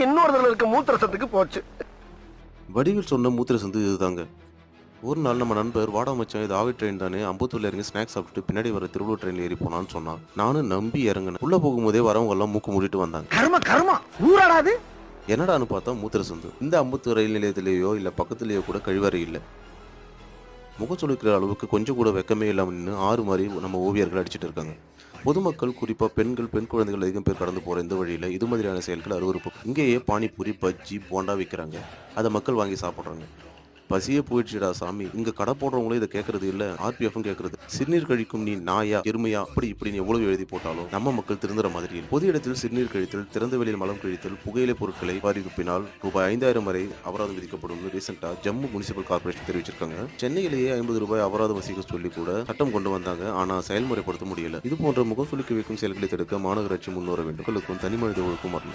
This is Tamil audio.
இன்னொருத்தர்ல இருக்க மூத்திர சத்துக்கு போச்சு. வடிவில் சொன்ன மூத்திர சந்து இதுதாங்க. ஒரு நாள் நம்ம நண்பர், வாடா மச்சான் இது ஆவி ட்ரெயின் தானே, அம்பத்தூர்ல இறங்கி ஸ்நாக்ஸ் சாப்பிட்டு பின்னாடி வர திருவள்ளூர் ட்ரெயின்ல ஏறி போனான்னு சொன்னான். நானும் நம்பி இறங்கினேன். உள்ள போகும்போதே வரவங்க எல்லாம் மூக்கு மூடிட்டு வந்தாங்க. கர்ம ஊராடாது. என்னடான்னு பார்த்தா மூத்திர சந்து. இந்த அம்பத்தூர் ரயில் நிலையத்திலேயோ இல்ல பக்கத்திலேயோ கூட கழிவறை இல்லை. முகம் சுளிக்கிற அளவுக்கு கொஞ்சம் கூட வெக்கமே இல்லாம நின்று ஆறு மாதிரி நம்ம ஓவியர்கள் அடிச்சிட்டு இருக்காங்க. பொதுமக்கள், குறிப்பா பெண்கள், பெண் குழந்தைகள் அதிகம் பேர் கடந்து போற இந்த வழியில இது மாதிரியான செயல்கள் அருவருப்பு. இங்கேயே பானிபூரி, பஜ்ஜி, போண்டா விற்கிறாங்க. அதை மக்கள் வாங்கி சாப்பிடுறாங்க. பசியே போயிடுச்சுடா சாமி. இங்க கடை போடுறவங்களும் இதை கேட்கறது இல்ல, ஆர்பிஎஃப்பும் கேட்கறது. சிறுநீர் கழிக்கும் நீ நாயா, எருமையா, அப்படி இப்படின்னு எவ்வளவு எழுதி போட்டாலும் நம்ம மக்கள் திருந்துற மாதிரி இல்லை. பொது இடத்தில் சிறுநீர் கழித்தல், திறந்த வெளியில் மலம் கழித்தல், புகையிலை பொருட்களை வாரி துப்பினால் ரூபாய் 5000 வரை அபராதம் விதிக்கப்படும் ரீசெண்டா ஜம்மு முனிசிபல் கார்பரேஷன் தெரிவிச்சிருக்காங்க. சென்னையிலேயே 50 ரூபாய் அபராதம் வசூலிக்க சொல்லி கூட சட்டம் கொண்டு வந்தாங்க. ஆனா செயல்முறைப்படுத்த முடியல. இது போன்ற முகம் சுளிக்க வைக்கும் செயல்களை தடுக்க மாநகராட்சி முன்வர வேண்டும். தனி மனித ஒழுக்கம் வரணும்.